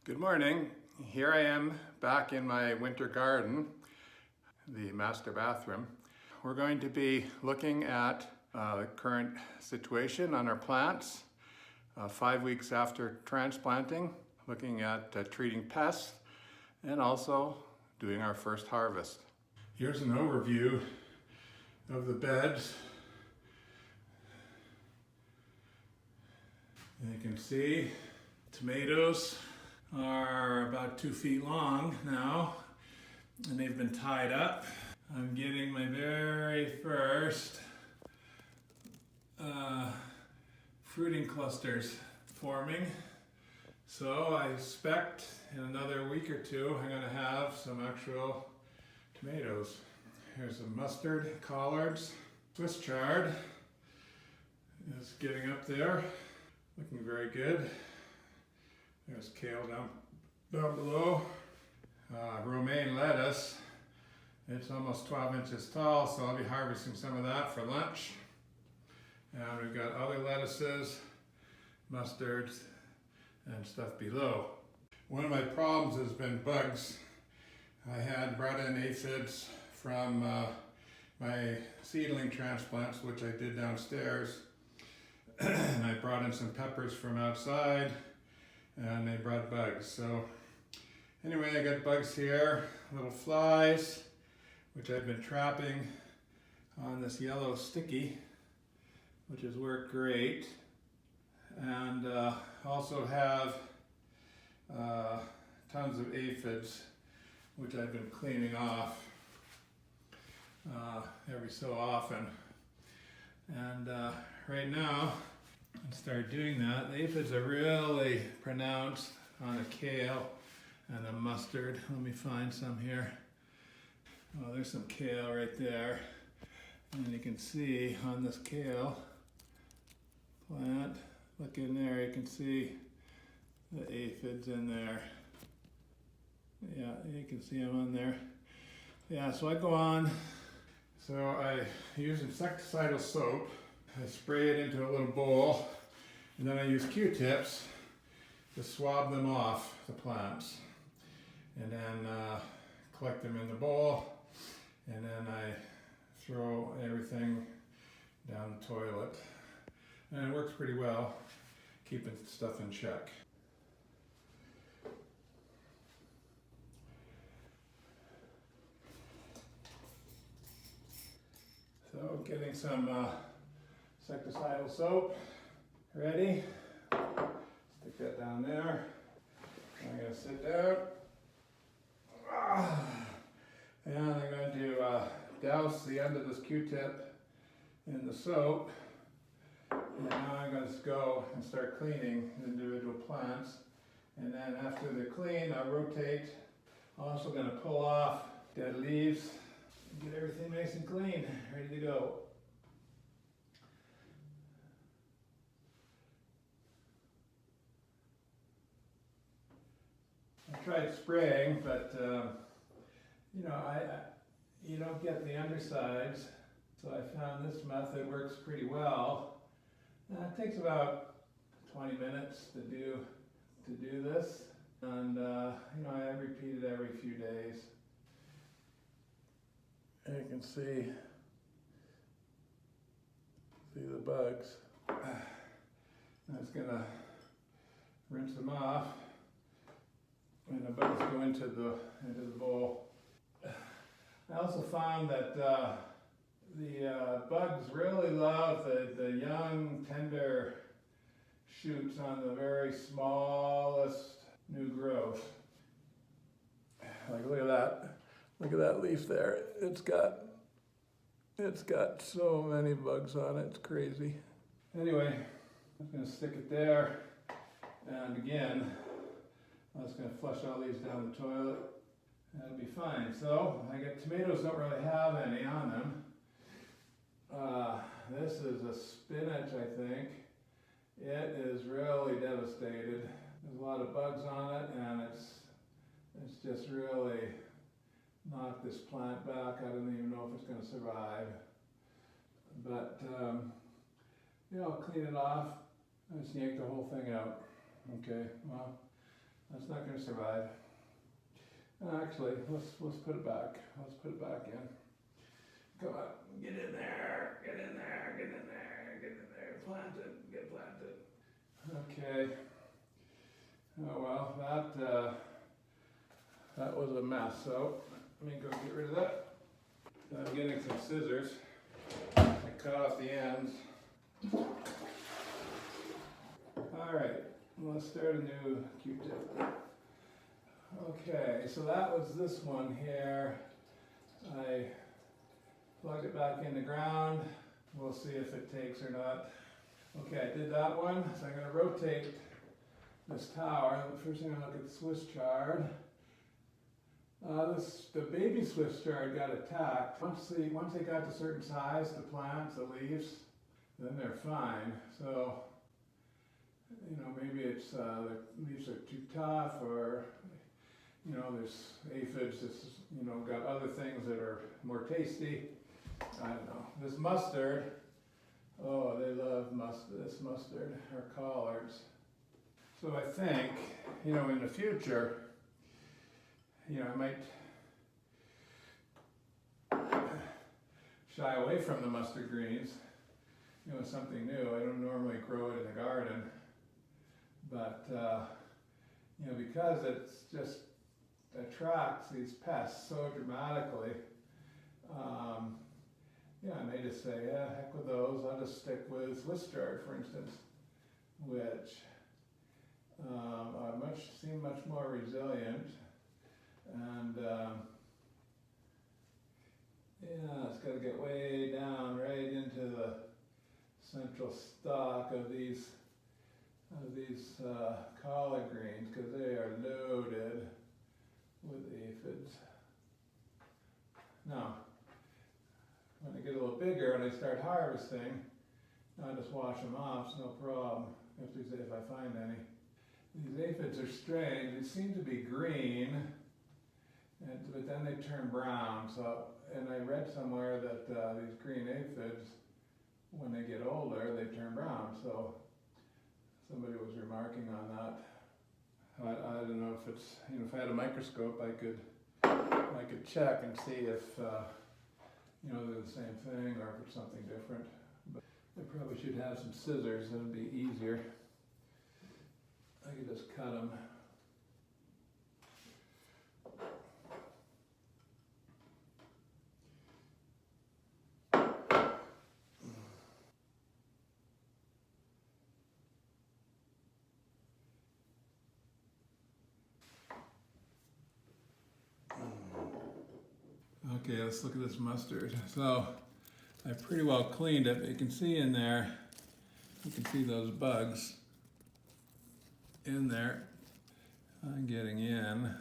Good morning. Here I am back in my winter garden, the master bathroom. We're going to be looking at the current situation on our plants 5 weeks after transplanting, looking at treating pests and also doing our first harvest. Here's an overview of the beds. And you can see tomatoes are about 2 feet long now, and they've been tied up. I'm getting my very first fruiting clusters forming. So I expect in another week or two I'm going to have some actual tomatoes. Here's some mustard, collards, Swiss chard is getting up there, looking very good. There's kale down below. Romaine lettuce. It's almost 12 inches tall, so I'll be harvesting some of that for lunch. And we've got other lettuces, mustards, and stuff below. One of my problems has been bugs. I had brought in aphids from my seedling transplants, which I did downstairs. And I brought in some peppers from outside, and they brought bugs. So anyway, I got bugs here, little flies, which I've been trapping on this yellow sticky, which has worked great. And also have tons of aphids, which I've been cleaning off every so often. And right now, I start doing that. The aphids are really pronounced on the kale and the mustard. Let me find some here. Oh, there's some kale right there. And you can see on this kale plant, look in there, you can see the aphids in there. Yeah, you can see them on there. Yeah, so I go on. So I use insecticidal soap. I spray it into a little bowl, and then I use Q-tips to swab them off the plants, and then collect them in the bowl, and then I throw everything down the toilet. And it works pretty well, keeping stuff in check. So getting some insecticidal soap ready. Stick that down there. I'm going to sit down. And I'm going to douse the end of this Q-tip in the soap. And now I'm going to go and start cleaning the individual plants. And then after they're clean, I'll rotate. I'm also going to pull off dead leaves and get everything nice and clean, ready to go. I tried spraying, but you don't get the undersides, so I found this method works pretty well. It takes about 20 minutes to do this, and I repeat it every few days. And you can see the bugs. I'm just gonna rinse them off. And the bugs go into the bowl. I also found that the bugs really love the young, tender shoots on the very smallest new growth. Like, look at that. Look at that leaf there. It's got so many bugs on it. It's crazy. Anyway, I'm just gonna stick it there. And again, I'm just going to flush all these down the toilet. That'll be fine. So, tomatoes don't really have any on them. This is a spinach, I think. It is really devastated. There's a lot of bugs on it, and it's just really knocked this plant back. I don't even know if it's going to survive. But, I'll clean it off. I just yank the whole thing out. Okay, well. That's not going to survive. Actually, let's put it back. Let's put it back in. Come on, get in there, get in there, get in there, get in there. Plant it, get planted. Okay. Oh well, that was a mess. So let me go get rid of that. I'm getting some scissors. I cut off the ends. All right, let's start a new Q-tip. Okay, so that was this one here. I plugged it back in the ground. We'll see if it takes or not. Okay, I did that one, so I'm going to rotate this tower. First thing I'm going to look at the Swiss chard. The baby Swiss chard got attacked. Once they got to a certain size, the plants, the leaves, then they're fine. So, you know, maybe it's the leaves are too tough, or you know, there's aphids that's, you know, got other things that are more tasty. I don't know. This mustard, oh, they love this mustard, or collards. So I think, you know, in the future, you know, I might shy away from the mustard greens. You know, something new. I don't normally grow it in the garden, but you know, because it's just attracts these pests so dramatically. Yeah, I may just say, yeah, heck with those. I'll just stick with Swiss chard, for instance, which seem much more resilient. And yeah, it's got to get way down, right into the central stalk of these collard greens, because they are loaded with aphids. Now, when they get a little bigger and I start harvesting, I just wash them off, it's no problem, if I find any. These aphids are strange. They seem to be green, but then they turn brown. So, and I read somewhere that these green aphids, when they get older, they turn brown. So somebody was remarking on that. I don't know if it's, you know, if I had a microscope, I could check and see if you know, they're the same thing or if it's something different. But I probably should have some scissors. That would be easier. I could just cut them. Okay, let's look at this mustard. So I pretty well cleaned it, but you can see in there, you can see those bugs in there. I'm getting in.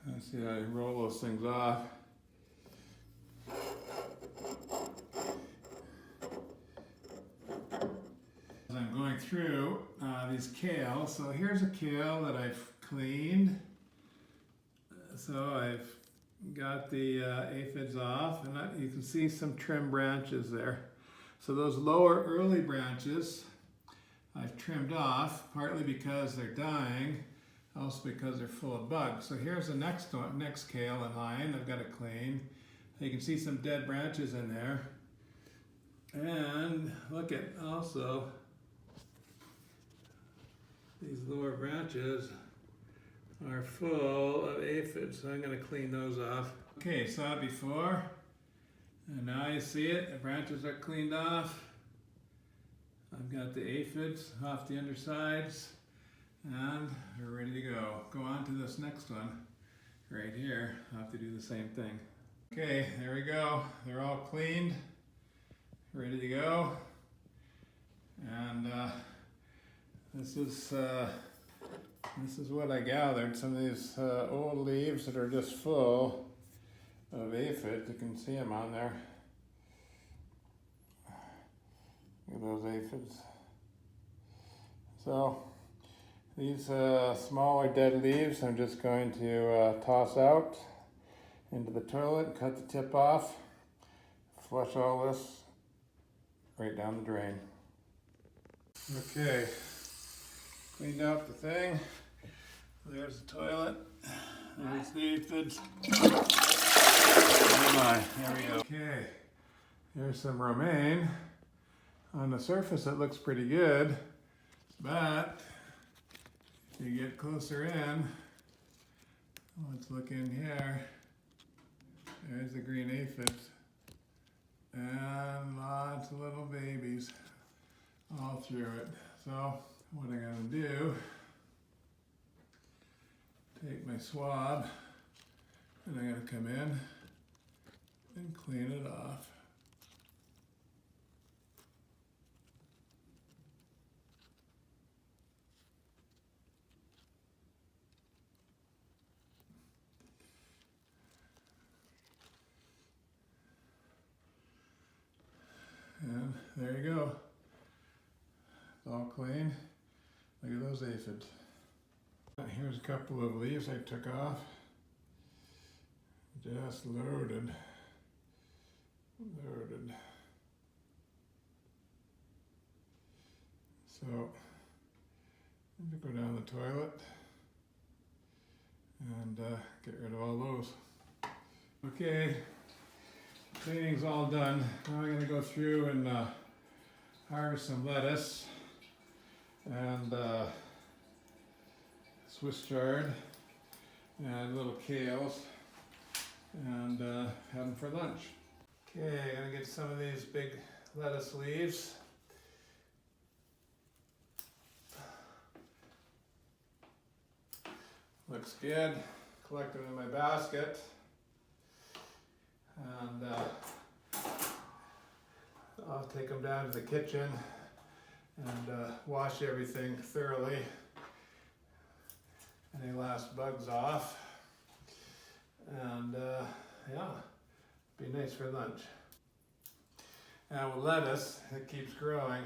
Let's see how I roll those things off. As I'm going through these kale, so here's a kale that I've cleaned. So I've got the aphids off, and you can see some trim branches there. So those lower early branches I've trimmed off, partly because they're dying, also because they're full of bugs. So here's the next kale in line. I've got it clean. You can see some dead branches in there. And look at also these lower branches are full of aphids. So I'm going to clean those off. Okay, saw it before. And now you see it. The branches are cleaned off. I've got the aphids off the undersides. And we're ready to go. Go on to this next one right here. I'll have to do the same thing. Okay, there we go. They're all cleaned, ready to go. And this is This is what I gathered, some of these old leaves that are just full of aphids. You can see them on there. Look at those aphids. So these smaller dead leaves I'm just going to toss out into the toilet, cut the tip off, flush all this right down the drain. Okay, cleaned out the thing. There's the toilet. There's the aphids. Oh my, there we go. Okay, there's some romaine. On the surface it looks pretty good, but if you get closer in, let's look in here. There's the green aphids and lots of little babies all through it. So what I'm going to do, take my swab and I'm going to come in and clean it off. And there you go. It's all clean. Look at those aphids. Here's a couple of leaves I took off. Just loaded. Loaded. So, I'm going to go down the toilet and get rid of all those. Okay, cleaning's all done. Now I'm going to go through and harvest some lettuce and Swiss chard and little kales and have them for lunch. Okay, I'm going to get some of these big lettuce leaves. Looks good. Collect them in my basket. And I'll take them down to the kitchen and wash everything thoroughly. Any last bugs off. And yeah, be nice for lunch. And with lettuce, it keeps growing.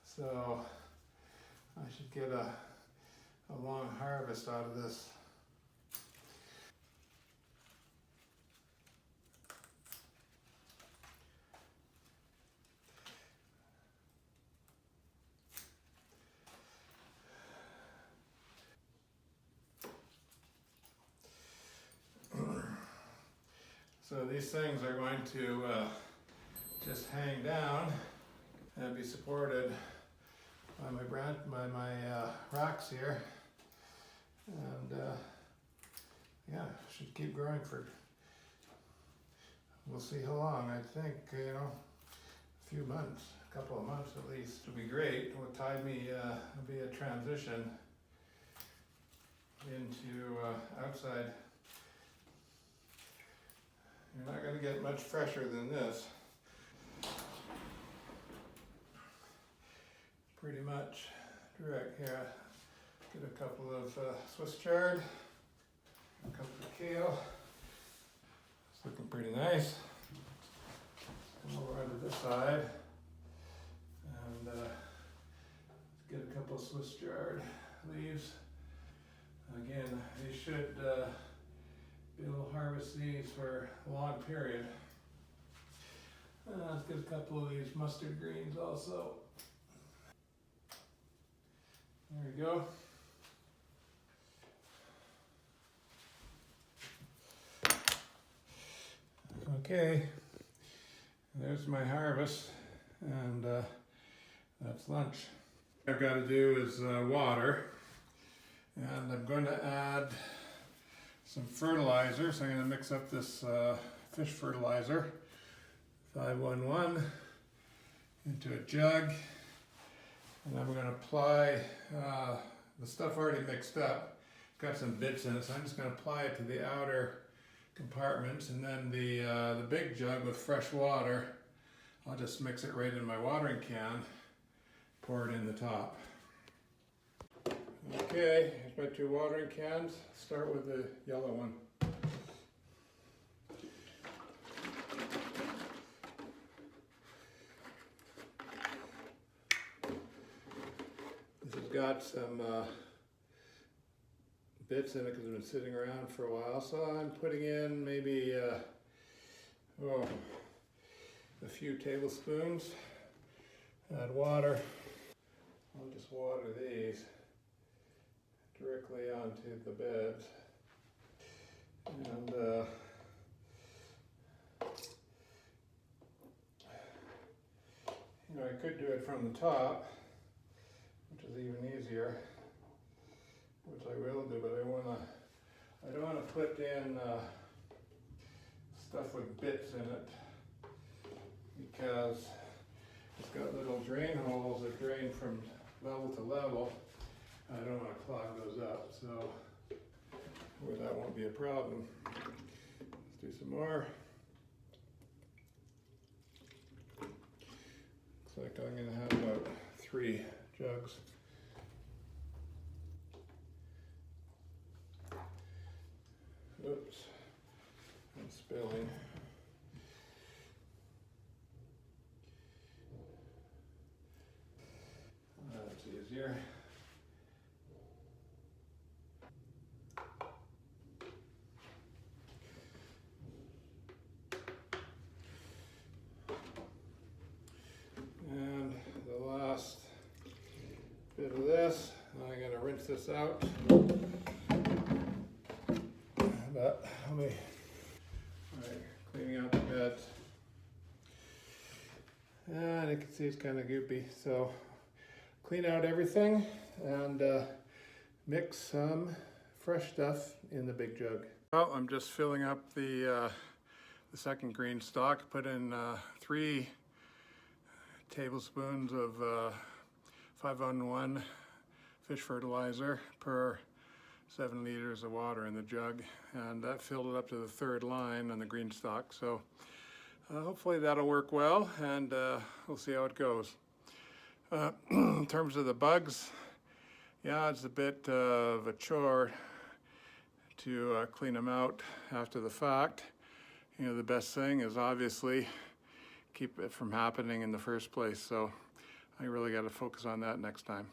So I should get a long harvest out of this. So these things are going to just hang down and be supported by my rocks here, and yeah, should keep growing for, we'll see how long. I think, you know, a few months, a couple of months at least. It'll be great. What tide me will be a transition into outside. You're not going to get much fresher than this. Pretty much direct here. Get a couple of Swiss chard, a couple of kale. It's looking pretty nice. Come over onto this side and get a couple of Swiss chard leaves. Again, they should be able to harvest these for a long period. Let's get a couple of these mustard greens also. There we go. Okay, there's my harvest, and that's lunch. What I've got to do is water, and I'm going to add some fertilizer. So I'm going to mix up this fish fertilizer, 511, into a jug. And I'm going to apply the stuff already mixed up. It's got some bits in it, so I'm just going to apply it to the outer compartments, and then the big jug with fresh water, I'll just mix it right in my watering can, pour it in the top. Okay, here's my 2 watering cans. Start with the yellow one. This has got some bits in it because it's been sitting around for a while, so I'm putting in maybe a few tablespoons. Add water. I'll just water these directly onto the beds. And I could do it from the top, which is even easier, which I will do, but I don't want to put in stuff with bits in it, because it's got little drain holes that drain from level to level. I don't want to clog those up, so that won't be a problem. Let's do some more. Looks like I'm going to have about 3 jugs. Oops, I'm spilling. That's easier. And the last bit of this, I'm going to rinse this out. But let me, alright, cleaning out the beds. And you can see it's kind of goopy, so clean out everything and mix some fresh stuff in the big jug. Well, I'm just filling up the second GreenStalk. Put in 3 tablespoons of 5-on-1 fish fertilizer per 7 liters of water in the jug, and that filled it up to the 3rd line on the GreenStalk. So hopefully that'll work well, and we'll see how it goes. In terms of the bugs, yeah, it's a bit of a chore to clean them out after the fact. The best thing is obviously keep it from happening in the first place. So I really got to focus on that next time.